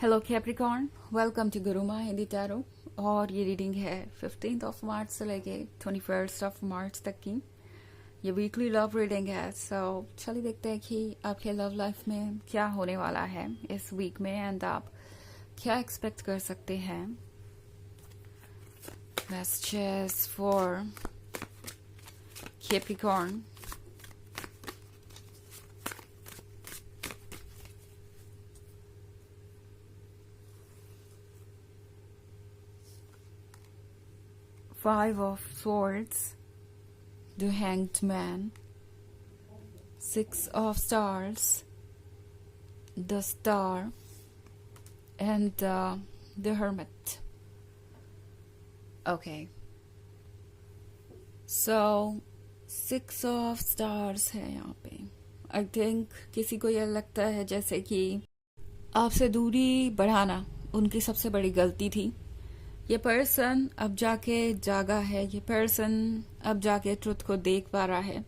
Hello Capricorn, welcome to Guruma Hindi tarot. और ये reading है 15 मार्च से लेके 21 मार्च तक की। ये वीकली लव रीडिंग है। सो चलिए देखते हैं कि आपके लव लाइफ में क्या होने वाला है इस वीक में एंड आप क्या एक्सपेक्ट कर सकते हैं। Messages for Capricorn. Five of Swords, the Hanged Man, Six of Stars, the Star, and the Hermit. Okay. So, Six of Stars है यहाँ पे। I think किसी को यह लगता है जैसे कि आपसे दूरी बढ़ाना उनकी सबसे बड़ी गलती थी। ये पर्सन अब जाके जागा है, ये पर्सन अब जाके ट्रुथ को देख पा रहा है।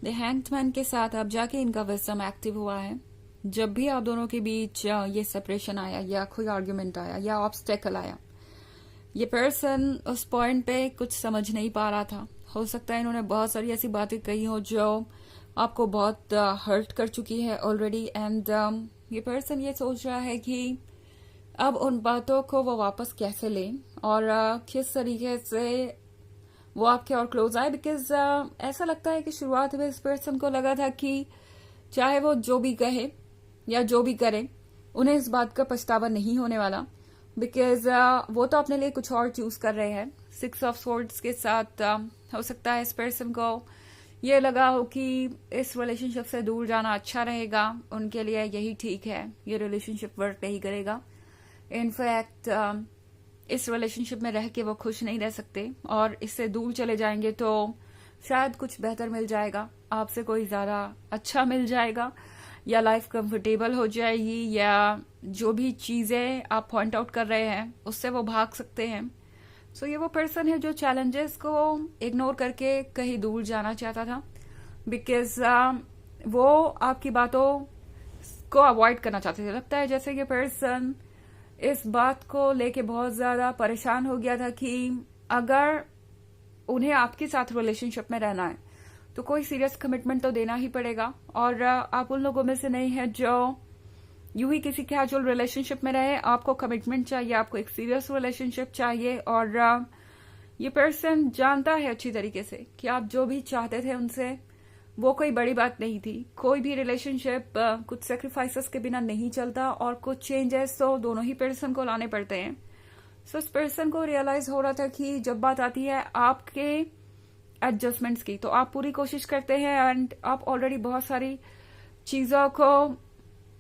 द हैंग्ड मैन के साथ अब जाके इनका विजडम एक्टिव हुआ है। जब भी आप दोनों के बीच ये सेपरेशन आया या कोई आर्ग्यूमेंट आया या ऑब्स्टेकल आया, ये पर्सन उस पॉइंट पे कुछ समझ नहीं पा रहा था। हो सकता है इन्होंने बहुत सारी ऐसी बातें कही हो जो आपको बहुत हर्ट कर चुकी है ऑलरेडी एंड ये पर्सन ये सोच रहा है कि अब उन बातों को वो वापस कैसे लें और किस तरीके से वो आपके और क्लोज आए। बिकॉज ऐसा लगता है कि शुरुआत में इस पर्सन को लगा था कि चाहे वो जो भी कहे या जो भी करे उन्हें इस बात का पछतावा नहीं होने वाला। बिकॉज वो तो अपने लिए कुछ और चूज कर रहे हैं। सिक्स ऑफ स्वॉर्ड्स के साथ हो सकता है इस पर्सन को ये लगा हो कि इस रिलेशनशिप से दूर जाना अच्छा रहेगा, उनके लिए यही ठीक है, ये रिलेशनशिप वर्क नहीं करेगा। इनफैक्ट इस रिलेशनशिप में रह के वो खुश नहीं रह सकते और इससे दूर चले जाएंगे तो शायद कुछ बेहतर मिल जाएगा, आपसे कोई ज्यादा अच्छा मिल जाएगा या लाइफ कंफर्टेबल हो जाएगी या जो भी चीजें आप पॉइंट आउट कर रहे हैं उससे वो भाग सकते हैं। सो ये वो पर्सन है जो चैलेंजेस को इग्नोर करके कहीं दूर जाना चाहता था। बिकॉज वो आपकी बातों को अवॉइड करना चाहते थे। लगता है जैसे ये पर्सन इस बात को लेके बहुत ज्यादा परेशान हो गया था कि अगर उन्हें आपके साथ रिलेशनशिप में रहना है तो कोई सीरियस कमिटमेंट तो देना ही पड़ेगा। और आप उन लोगों में से नहीं है जो यूं ही किसी कैजुअल रिलेशनशिप में रहे। आपको कमिटमेंट चाहिए, आपको एक सीरियस रिलेशनशिप चाहिए। और ये पर्सन जानता है अच्छी तरीके से कि आप जो भी चाहते थे उनसे वो कोई बड़ी बात नहीं थी। कोई भी रिलेशनशिप कुछ सेक्रीफाइसेस के बिना नहीं चलता और कुछ चेंजेस तो दोनों ही पर्सन को लाने पड़ते हैं। सो इस पर्सन को रियलाइज हो रहा था कि जब बात आती है आपके एडजस्टमेंट्स की तो आप पूरी कोशिश करते हैं एंड आप ऑलरेडी बहुत सारी चीजों को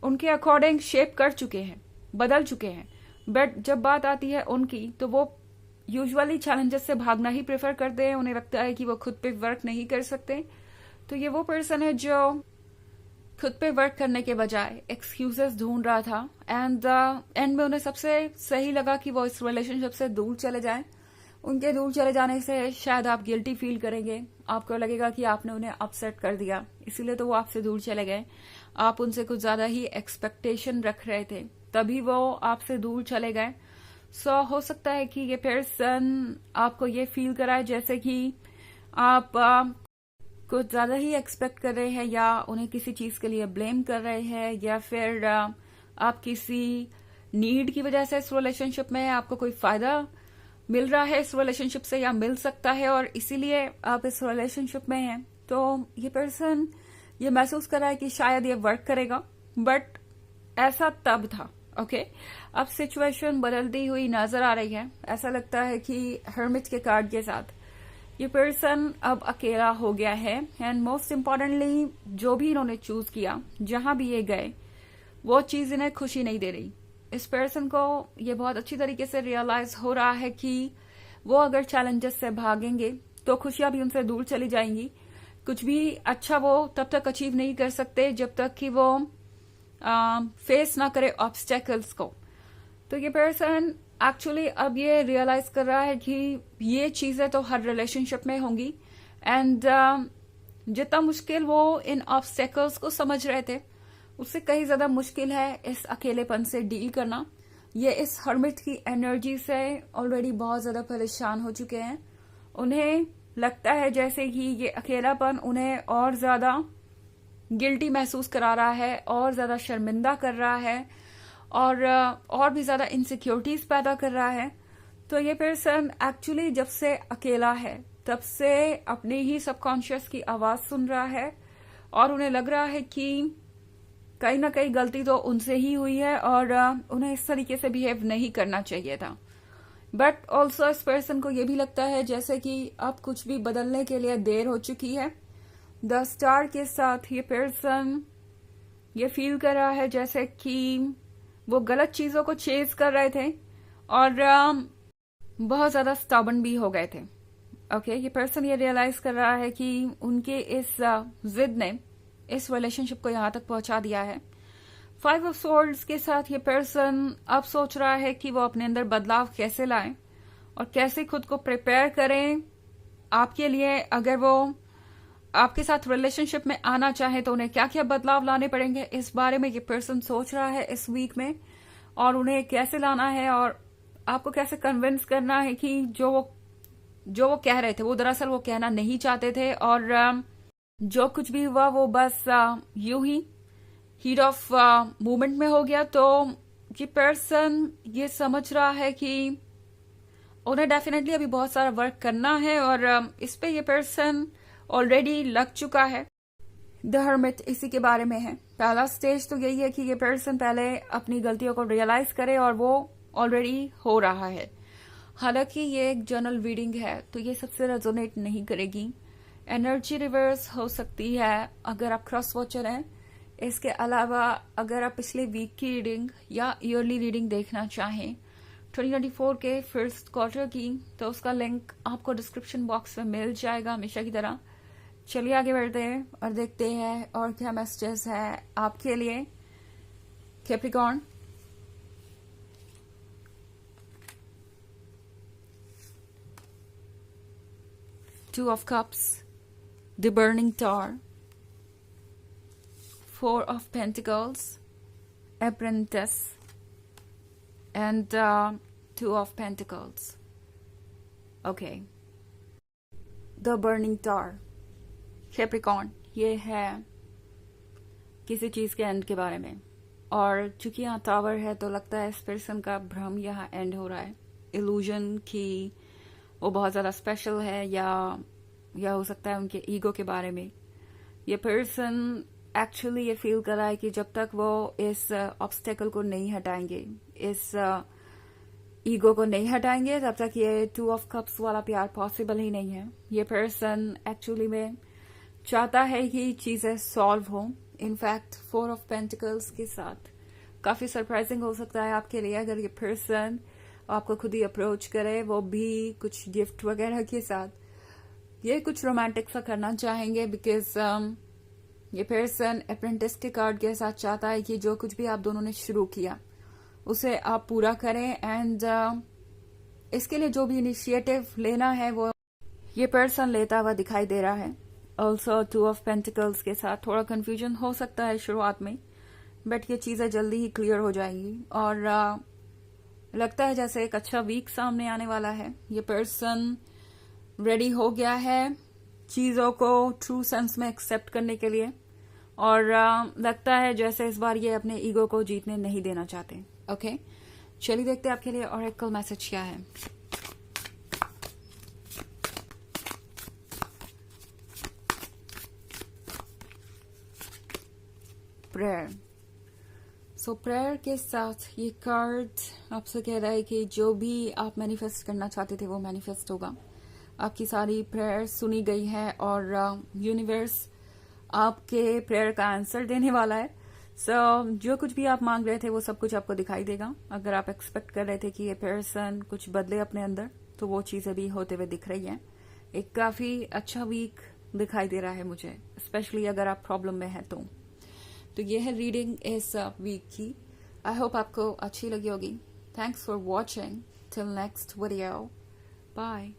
उनके अकॉर्डिंग शेप कर चुके हैं, बदल चुके हैं। बट जब बात आती है उनकी तो वो यूजुअली चैलेंजेस से भागना ही प्रेफर करते हैं। उन्हें लगता है कि वो खुद पे वर्क नहीं कर सकते। तो ये वो पर्सन है जो खुद पे वर्क करने के बजाय एक्सक्यूजेस ढूंढ रहा था एंड एंड में उन्हें सबसे सही लगा कि वो इस रिलेशनशिप से दूर चले जाएं। उनके दूर चले जाने से शायद आप गिल्टी फील करेंगे, आपको लगेगा कि आपने उन्हें अपसेट कर दिया, इसीलिए तो वो आपसे दूर चले गए। आप उनसे कुछ ज्यादा ही एक्सपेक्टेशन रख रहे थे तभी वो आपसे दूर चले गए। सो हो सकता है कि ये पर्सन आपको ये फील कराए जैसे कि आप कुछ ज्यादा ही एक्सपेक्ट कर रहे हैं या उन्हें किसी चीज के लिए ब्लेम कर रहे हैं या फिर आप किसी नीड की वजह से इस रिलेशनशिप में आपको कोई फायदा मिल रहा है इस रिलेशनशिप से या मिल सकता है और इसीलिए आप इस रिलेशनशिप में हैं। तो ये पर्सन ये महसूस कर रहा है कि शायद ये वर्क करेगा, बट ऐसा तब था। ओके, अब सिचुएशन बदलती हुई नजर आ रही है। ऐसा लगता है कि हर्मिट के कार्ड के साथ ये पर्सन अब अकेला हो गया है एंड मोस्ट इम्पोर्टेंटली जो भी इन्होंने चूज किया, जहां भी ये गए, वो चीज इन्हें खुशी नहीं दे रही। इस पर्सन को ये बहुत अच्छी तरीके से रियलाइज हो रहा है कि वो अगर चैलेंजेस से भागेंगे तो खुशियां भी उनसे दूर चली जाएंगी। कुछ भी अच्छा वो तब तक अचीव नहीं कर सकते जब तक कि वो फेस ना करे ऑब्स्टेकल्स को। तो ये पर्सन एक्चुअली अब ये रियलाइज कर रहा है कि ये चीजें तो हर रिलेशनशिप में होंगी एंड जितना मुश्किल वो इन ऑब्स्टेकल्स को समझ रहे थे उससे कहीं ज्यादा मुश्किल है इस अकेलेपन से डील करना। ये इस हर्मिट की एनर्जी से ऑलरेडी बहुत ज्यादा परेशान हो चुके हैं। उन्हें लगता है जैसे कि ये अकेलापन उन्हें और ज्यादा गिल्टी महसूस करा रहा है, और ज्यादा शर्मिंदा कर रहा है, और भी ज्यादा इनसिक्योरिटीज पैदा कर रहा है। तो ये पर्सन एक्चुअली जब से अकेला है तब से अपने ही सबकॉन्शियस की आवाज सुन रहा है, और उन्हें लग रहा है कि कहीं ना कहीं गलती तो उनसे ही हुई है और उन्हें इस तरीके से बिहेव नहीं करना चाहिए था। बट ऑल्सो इस पर्सन को यह भी लगता है जैसे कि अब कुछ भी बदलने के लिए देर हो चुकी है। द स्टार के साथ ये पर्सन ये फील कर रहा है जैसे कि वो गलत चीजों को चेज कर रहे थे और बहुत ज्यादा स्टबर्न भी हो गए थे। ओके, ये पर्सन ये रियलाइज कर रहा है कि उनके इस जिद ने इस रिलेशनशिप को यहां तक पहुंचा दिया है। 5 ऑफ सोर्ड्स के साथ ये पर्सन अब सोच रहा है कि वो अपने अंदर बदलाव कैसे लाएं और कैसे खुद को प्रिपेयर करें आपके लिए। अगर वो आपके साथ रिलेशनशिप में आना चाहे तो उन्हें क्या क्या बदलाव लाने पड़ेंगे, इस बारे में ये पर्सन सोच रहा है इस वीक में, और उन्हें कैसे लाना है और आपको कैसे कन्विंस करना है कि जो वो कह रहे थे वो दरअसल वो कहना नहीं चाहते थे, और जो कुछ भी हुआ वो बस यूं ही हीट ऑफ मूवमेंट में हो गया। तो ये पर्सन ये समझ रहा है कि उन्हें डेफिनेटली अभी बहुत सारा वर्क करना है, और इस पे ये पर्सन ऑलरेडी लग चुका है। द हर्मिट इसी के बारे में है। पहला स्टेज तो यही है कि ये पर्सन पहले अपनी गलतियों को रियलाइज करे, और वो ऑलरेडी हो रहा है। हालांकि ये एक जर्नल रीडिंग है तो ये सबसे रेजोनेट नहीं करेगी। एनर्जी रिवर्स हो सकती है अगर आप क्रॉस वॉचर हैं। इसके अलावा अगर आप पिछले वीक की रीडिंग या ईयरली रीडिंग देखना चाहें 2024 के फर्स्ट क्वार्टर की, तो उसका लिंक आपको डिस्क्रिप्शन बॉक्स में मिल जाएगा हमेशा की तरह। चलिए आगे बढ़ते हैं और देखते हैं और क्या मैसेजेस है आपके लिए। Capricorn, Two of Cups, the Burning Tower, Four of Pentacles, Apprentice, and Two of Pentacles. Okay. The Burning Tower. Capricorn, ये है किसी चीज के एंड के बारे में, और चूंकि यहाँ टावर है तो लगता है इस पर्सन का भ्रम यहाँ एंड हो रहा है। इल्यूजन की वो बहुत ज्यादा स्पेशल है, या हो सकता है उनके ईगो के बारे में। ये पर्सन एक्चुअली ये फील कर रहा है कि जब तक वो इस ऑब्स्टेकल को नहीं हटाएंगे, इस ईगो को नहीं हटाएंगे, तब तक ये 2 ऑफ कप्स वाला प्यार पॉसिबल ही नहीं है। ये पर्सन एक्चुअली में चाहता है कि चीजें सॉल्व हो। इनफैक्ट 4 ऑफ पेंटिकल्स के साथ काफी सरप्राइजिंग हो सकता है आपके लिए अगर ये पर्सन आपको खुद ही अप्रोच करे, वो भी कुछ गिफ्ट वगैरह के साथ। ये कुछ रोमांटिक सा करना चाहेंगे बिकॉज ये पर्सन अप्रेंटिस के कार्ड के साथ चाहता है कि जो कुछ भी आप दोनों ने शुरू किया उसे आप पूरा करें, एंड इसके लिए जो भी इनिशिएटिव लेना है वो ये पर्सन लेता हुआ दिखाई दे रहा है। ऑल्सो 2 ऑफ पेंटिकल्स के साथ थोड़ा कंफ्यूजन हो सकता है शुरुआत में, बट ये चीजें जल्दी ही क्लियर हो जाएंगी, और लगता है जैसे एक अच्छा वीक सामने आने वाला है। ये पर्सन रेडी हो गया है चीजों को ट्रू सेंस में एक्सेप्ट करने के लिए, और लगता है जैसे इस बार ये अपने ईगो को जीतने नहीं देना चाहते। ओके, चलिए देखते हैं आपके लिए ऑरेकल मैसेज क्या है। प्रेयर। सो प्रेयर के साथ ये कार्ड आपसे कह रहा है कि जो भी आप मैनिफेस्ट करना चाहते थे वो मैनिफेस्ट होगा। आपकी सारी प्रेयर सुनी गई है और यूनिवर्स आपके प्रेयर का आंसर देने वाला है। जो कुछ भी आप मांग रहे थे वो सब कुछ आपको दिखाई देगा। अगर आप एक्सपेक्ट कर रहे थे कि ये पर्सन कुछ बदले अपने अंदर, तो वो चीजें भी होते हुए दिख रही हैं। एक काफी अच्छा वीक दिखाई दे रहा है मुझे, स्पेशली अगर आप प्रॉब्लम में हैं तो ये है रीडिंग इस वीक की। आई होप आपको अच्छी लगी होगी। Thanks for watching. Till next video, bye.